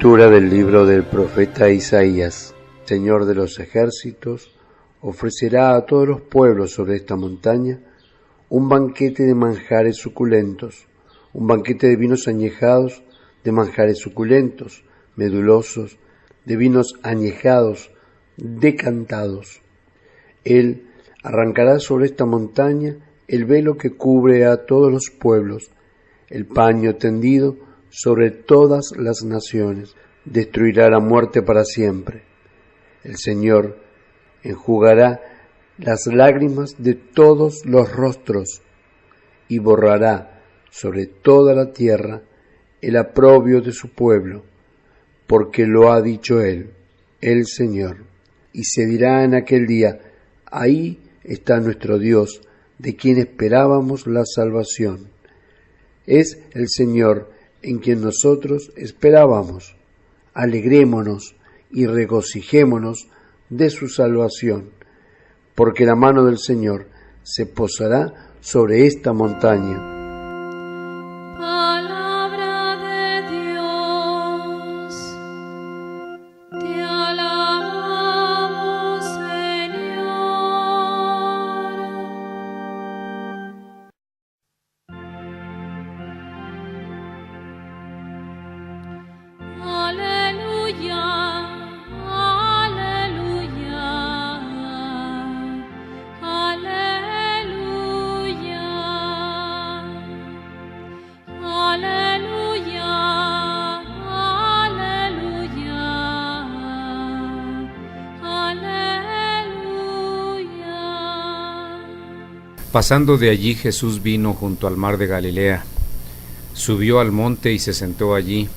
Lectura del libro del profeta Isaías. Señor de los ejércitos, ofrecerá a todos los pueblos sobre esta montaña un banquete de manjares suculentos, un banquete de vinos añejados, de manjares suculentos, medulosos, de vinos añejados, decantados. Él arrancará sobre esta montaña el velo que cubre a todos los pueblos, el paño tendido sobre todas las naciones, destruirá la muerte para siempre. El Señor enjugará las lágrimas de todos los rostros y borrará sobre toda la tierra el oprobio de su pueblo, porque lo ha dicho Él, el Señor. Y se dirá en aquel día: ahí está nuestro Dios, de quien esperábamos la salvación. Es el Señor en quien nosotros esperábamos. Alegrémonos y regocijémonos de su salvación, porque la mano del Señor se posará sobre esta montaña. Pasando de allí, Jesús vino junto al mar de Galilea, subió al monte y se sentó allí,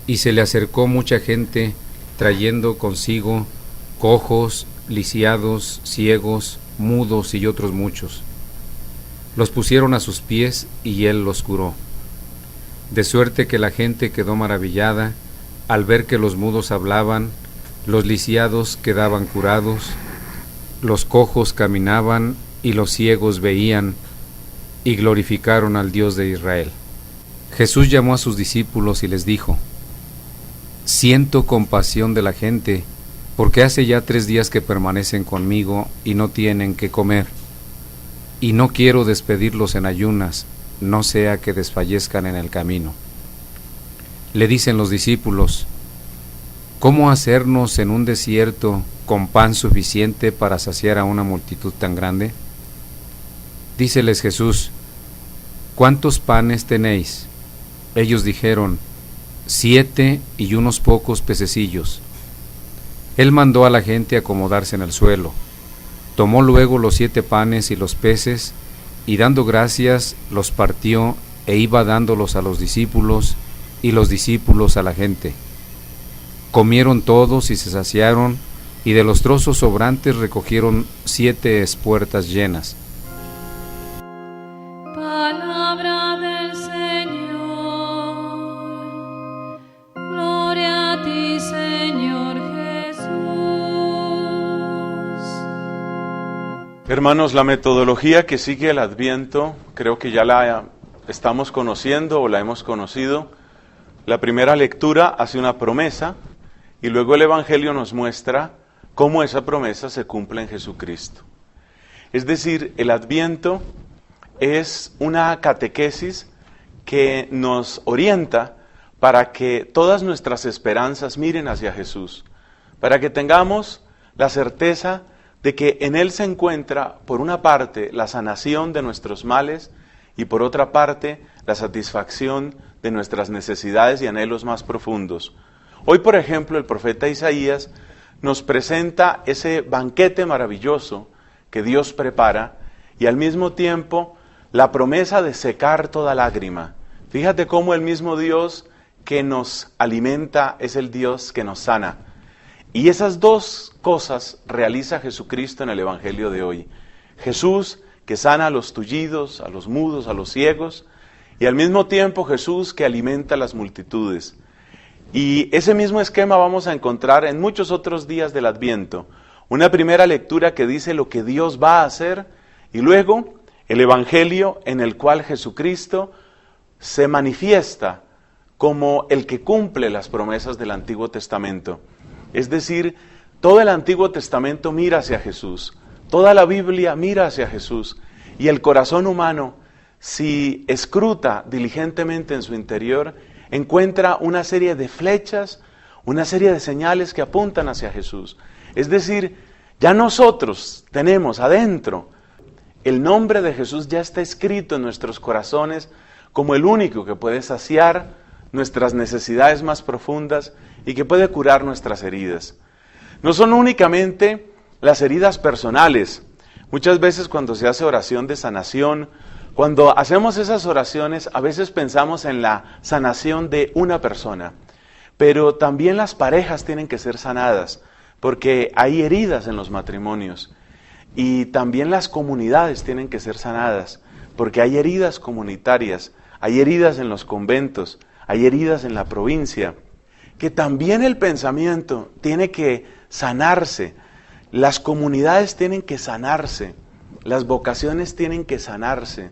y se le acercó mucha gente, trayendo consigo cojos, lisiados, ciegos, mudos y otros muchos. Los pusieron a sus pies y él los curó. De suerte que la gente quedó maravillada al ver que los mudos hablaban, los lisiados quedaban curados, los cojos caminaban y los ciegos veían, y glorificaron al Dios de Israel. Jesús llamó a sus discípulos y les dijo: siento compasión de la gente, porque hace ya 3 días que permanecen conmigo y no tienen qué comer, y no quiero despedirlos en ayunas, no sea que desfallezcan en el camino. Le dicen los discípulos: ¿cómo hacernos en un desierto con pan suficiente para saciar a una multitud tan grande? Díceles Jesús: ¿cuántos panes tenéis? Ellos dijeron: 7 y unos pocos pececillos. Él mandó a la gente acomodarse en el suelo. Tomó luego los 7 panes y los peces, y dando gracias, los partió e iba dándolos a los discípulos, y los discípulos a la gente. Comieron todos y se saciaron, y de los trozos sobrantes recogieron 7 espuertas llenas. Palabra del Señor. Gloria a ti, Señor Jesús. Hermanos, la metodología que sigue el Adviento, creo que ya la estamos conociendo o la hemos conocido. La primera lectura hace una promesa y luego el Evangelio nos muestra cómo esa promesa se cumple en Jesucristo. Es decir, el Adviento es una catequesis que nos orienta para que todas nuestras esperanzas miren hacia Jesús, para que tengamos la certeza de que en Él se encuentra, por una parte, la sanación de nuestros males y por otra parte, la satisfacción de nuestras necesidades y anhelos más profundos. Hoy, por ejemplo, el profeta Isaías nos presenta ese banquete maravilloso que Dios prepara y al mismo tiempo la promesa de secar toda lágrima. Fíjate cómo el mismo Dios que nos alimenta es el Dios que nos sana. Y esas dos cosas realiza Jesucristo en el Evangelio de hoy. Jesús que sana a los tullidos, a los mudos, a los ciegos, y al mismo tiempo Jesús que alimenta a las multitudes. Y ese mismo esquema vamos a encontrar en muchos otros días del Adviento. Una primera lectura que dice lo que Dios va a hacer, y luego el Evangelio en el cual Jesucristo se manifiesta como el que cumple las promesas del Antiguo Testamento. Es decir, todo el Antiguo Testamento mira hacia Jesús, toda la Biblia mira hacia Jesús, y el corazón humano, si escruta diligentemente en su interior, encuentra una serie de flechas, una serie de señales que apuntan hacia Jesús. Es decir, ya nosotros tenemos adentro, el nombre de Jesús ya está escrito en nuestros corazones como el único que puede saciar nuestras necesidades más profundas y que puede curar nuestras heridas. No son únicamente las heridas personales. Muchas veces cuando se hace oración de sanación, cuando hacemos esas oraciones, a veces pensamos en la sanación de una persona, pero también las parejas tienen que ser sanadas, porque hay heridas en los matrimonios, y también las comunidades tienen que ser sanadas, porque hay heridas comunitarias, hay heridas en los conventos, hay heridas en la provincia, que también el pensamiento tiene que sanarse, las comunidades tienen que sanarse, las vocaciones tienen que sanarse.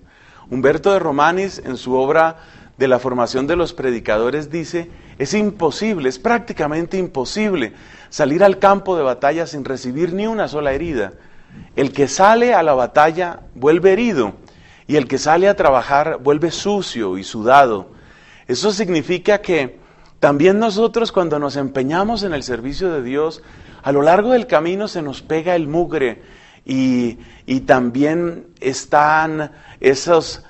Humberto de Romanis, en su obra de la formación de los predicadores, dice, es imposible, es prácticamente imposible salir al campo de batalla sin recibir ni una sola herida. El que sale a la batalla vuelve herido, y el que sale a trabajar vuelve sucio y sudado. Eso significa que también nosotros, cuando nos empeñamos en el servicio de Dios, a lo largo del camino se nos pega el mugre, y también están esas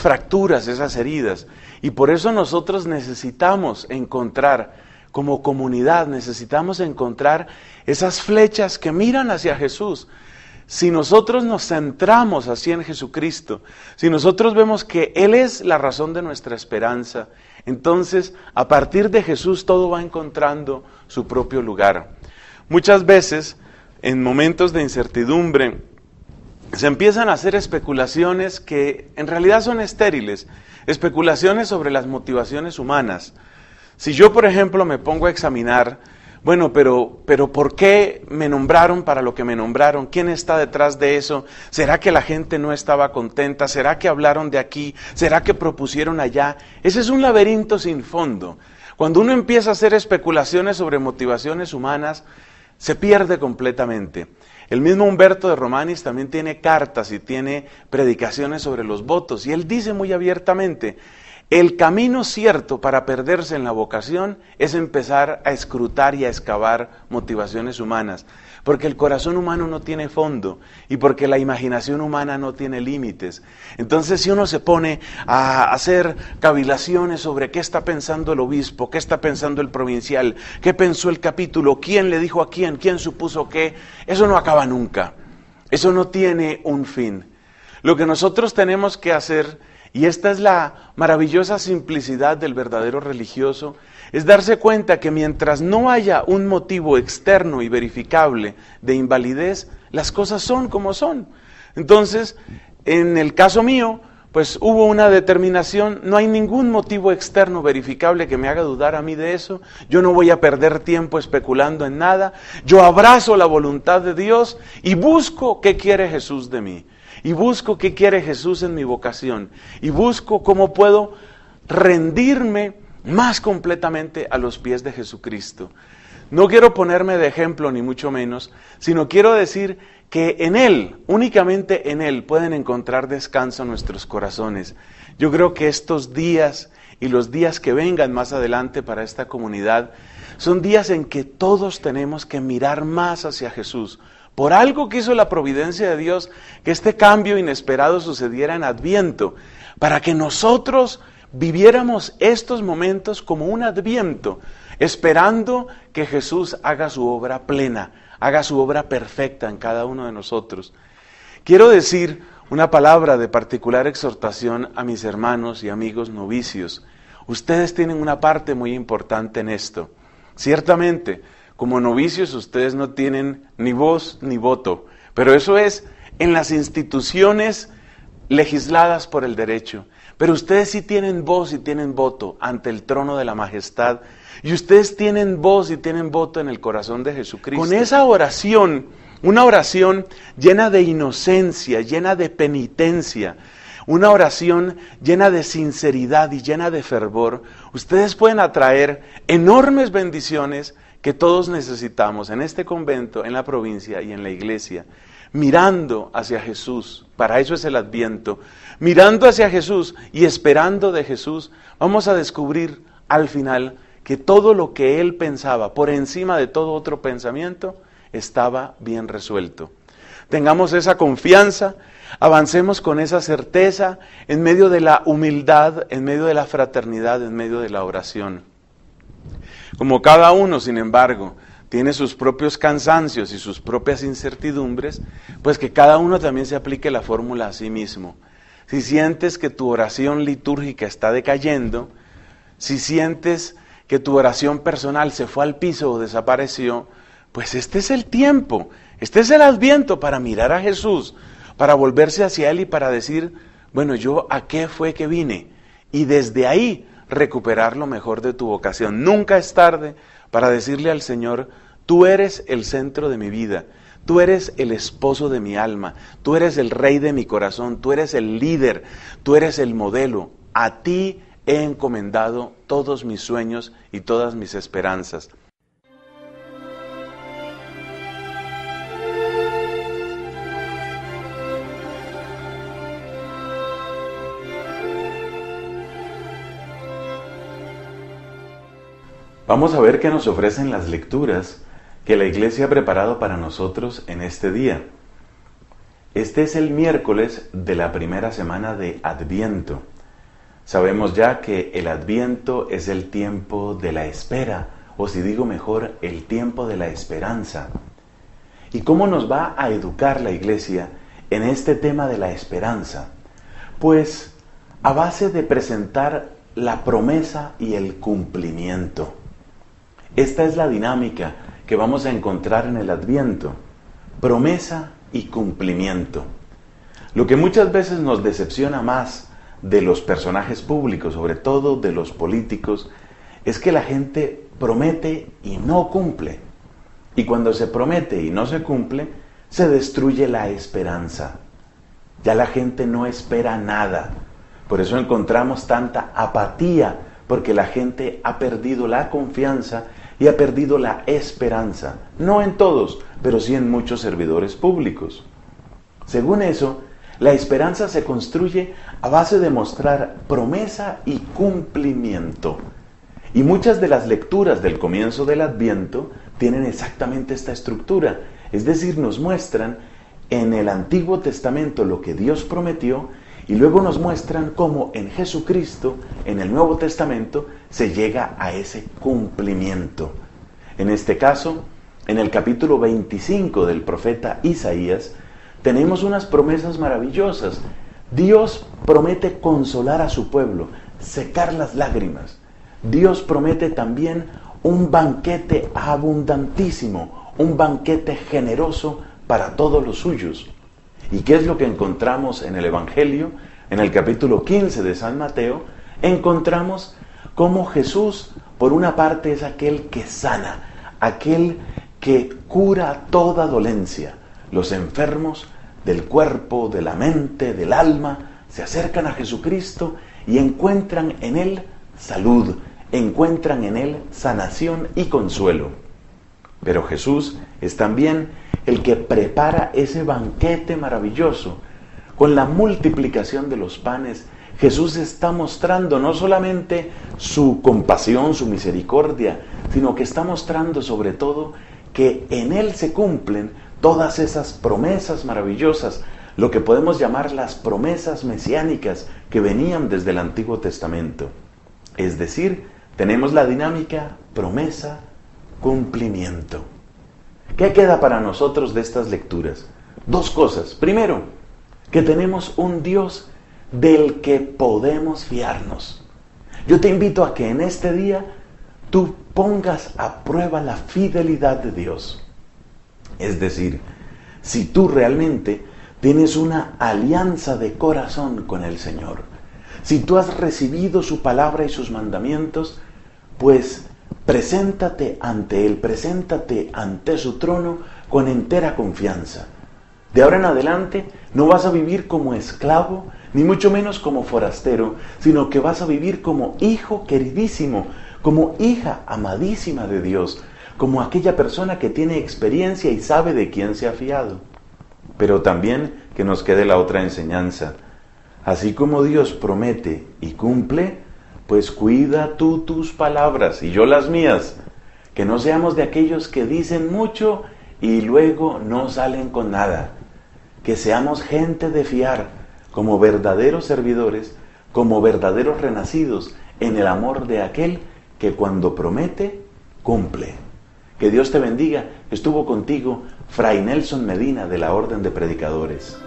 fracturas, esas heridas. Y por eso nosotros necesitamos encontrar, como comunidad, necesitamos encontrar esas flechas que miran hacia Jesús. Si nosotros nos centramos así en Jesucristo, si nosotros vemos que Él es la razón de nuestra esperanza, entonces a partir de Jesús todo va encontrando su propio lugar. Muchas veces, en momentos de incertidumbre, se empiezan a hacer especulaciones que en realidad son estériles, especulaciones sobre las motivaciones humanas. Si yo, por ejemplo, me pongo a examinar, bueno, pero ¿por qué me nombraron para lo que me nombraron? ¿Quién está detrás de eso? ¿Será que la gente no estaba contenta? ¿Será que hablaron de aquí? ¿Será que propusieron allá? Ese es un laberinto sin fondo. Cuando uno empieza a hacer especulaciones sobre motivaciones humanas, se pierde completamente. El mismo Humberto de Romanis también tiene cartas y tiene predicaciones sobre los votos, y él dice muy abiertamente, el camino cierto para perderse en la vocación es empezar a escrutar y a excavar motivaciones humanas, porque el corazón humano no tiene fondo y porque la imaginación humana no tiene límites. Entonces, si uno se pone a hacer cavilaciones sobre qué está pensando el obispo, qué está pensando el provincial, qué pensó el capítulo, quién le dijo a quién supuso qué, eso no acaba nunca, eso no tiene un fin. Lo que nosotros tenemos que hacer, y esta es la maravillosa simplicidad del verdadero religioso, es darse cuenta que mientras no haya un motivo externo y verificable de invalidez, las cosas son como son. Entonces, en el caso mío, pues hubo una determinación, no hay ningún motivo externo verificable que me haga dudar a mí de eso, yo no voy a perder tiempo especulando en nada, yo abrazo la voluntad de Dios y busco qué quiere Jesús de mí. Y busco qué quiere Jesús en mi vocación. Y busco cómo puedo rendirme más completamente a los pies de Jesucristo. No quiero ponerme de ejemplo, ni mucho menos, sino quiero decir que en Él, únicamente en Él, pueden encontrar descanso nuestros corazones. Yo creo que estos días y los días que vengan más adelante para esta comunidad, son días en que todos tenemos que mirar más hacia Jesús. Por algo que hizo la providencia de Dios, que este cambio inesperado sucediera en Adviento, para que nosotros viviéramos estos momentos como un Adviento, esperando que Jesús haga su obra plena, haga su obra perfecta en cada uno de nosotros. Quiero decir una palabra de particular exhortación a mis hermanos y amigos novicios. Ustedes tienen una parte muy importante en esto. Ciertamente, como novicios ustedes no tienen ni voz ni voto, pero eso es en las instituciones legisladas por el derecho. Pero ustedes sí tienen voz y tienen voto ante el trono de la majestad, y ustedes tienen voz y tienen voto en el corazón de Jesucristo. Con esa oración, una oración llena de inocencia, llena de penitencia, una oración llena de sinceridad y llena de fervor, ustedes pueden atraer enormes bendiciones que todos necesitamos en este convento, en la provincia y en la iglesia, mirando hacia Jesús. Para eso es el Adviento. Mirando hacia Jesús y esperando de Jesús, vamos a descubrir al final que todo lo que Él pensaba, por encima de todo otro pensamiento, estaba bien resuelto. Tengamos esa confianza, avancemos con esa certeza en medio de la humildad, en medio de la fraternidad, en medio de la oración. Como cada uno, sin embargo, tiene sus propios cansancios y sus propias incertidumbres, pues que cada uno también se aplique la fórmula a sí mismo. Si sientes que tu oración litúrgica está decayendo, si sientes que tu oración personal se fue al piso o desapareció, pues este es el tiempo, este es el Adviento para mirar a Jesús, para volverse hacia Él y para decir, bueno, ¿yo a qué fue que vine? Y desde ahí recuperar lo mejor de tu vocación. Nunca es tarde para decirle al Señor, tú eres el centro de mi vida, tú eres el esposo de mi alma, tú eres el rey de mi corazón, tú eres el líder, tú eres el modelo. A ti he encomendado todos mis sueños y todas mis esperanzas. Vamos a ver qué nos ofrecen las lecturas que la Iglesia ha preparado para nosotros en este día. Este es el miércoles de la primera semana de Adviento. Sabemos ya que el Adviento es el tiempo de la espera, o si digo mejor, el tiempo de la esperanza. ¿Y cómo nos va a educar la Iglesia en este tema de la esperanza? Pues a base de presentar la promesa y el cumplimiento. Esta es la dinámica que vamos a encontrar en el Adviento, promesa y cumplimiento. Lo que muchas veces nos decepciona más de los personajes públicos, sobre todo de los políticos, es que la gente promete y no cumple. Y cuando se promete y no se cumple, se destruye la esperanza. Ya la gente no espera nada. Por eso encontramos tanta apatía, porque la gente ha perdido la confianza y ha perdido la esperanza. No en todos, pero sí en muchos servidores públicos. Según eso, la esperanza se construye a base de mostrar promesa y cumplimiento. Y muchas de las lecturas del comienzo del Adviento tienen exactamente esta estructura. Es decir, nos muestran en el Antiguo Testamento lo que Dios prometió y luego nos muestran cómo en Jesucristo, en el Nuevo Testamento, se llega a ese cumplimiento. En este caso, en el capítulo 25 del profeta Isaías, tenemos unas promesas maravillosas. Dios promete consolar a su pueblo, secar las lágrimas. Dios promete también un banquete abundantísimo, un banquete generoso para todos los suyos. ¿Y qué es lo que encontramos en el Evangelio? En el capítulo 15 de San Mateo, encontramos cómo Jesús, por una parte, es aquel que sana, aquel que cura toda dolencia. Los enfermos del cuerpo, de la mente, del alma, se acercan a Jesucristo y encuentran en Él salud, encuentran en Él sanación y consuelo. Pero Jesús es también el que prepara ese banquete maravilloso. Con la multiplicación de los panes, Jesús está mostrando no solamente su compasión, su misericordia, sino que está mostrando sobre todo que en Él se cumplen todas esas promesas maravillosas, lo que podemos llamar las promesas mesiánicas que venían desde el Antiguo Testamento. Es decir, tenemos la dinámica promesa, cumplimiento. ¿Qué queda para nosotros de estas lecturas? Dos cosas. Primero, que tenemos un Dios del que podemos fiarnos. Yo te invito a que en este día tú pongas a prueba la fidelidad de Dios. Es decir, si tú realmente tienes una alianza de corazón con el Señor, si tú has recibido su palabra y sus mandamientos, pues preséntate ante Él, preséntate ante su trono con entera confianza. De ahora en adelante no vas a vivir como esclavo ni mucho menos como forastero, sino que vas a vivir como hijo queridísimo, como hija amadísima de Dios, como aquella persona que tiene experiencia y sabe de quién se ha fiado. Pero también que nos quede la otra enseñanza. Así como Dios promete y cumple, pues cuida tú tus palabras y yo las mías. Que no seamos de aquellos que dicen mucho y luego no salen con nada. Que seamos gente de fiar, como verdaderos servidores, como verdaderos renacidos en el amor de aquel que cuando promete, cumple. Que Dios te bendiga. Estuvo contigo Fray Nelson Medina de la Orden de Predicadores.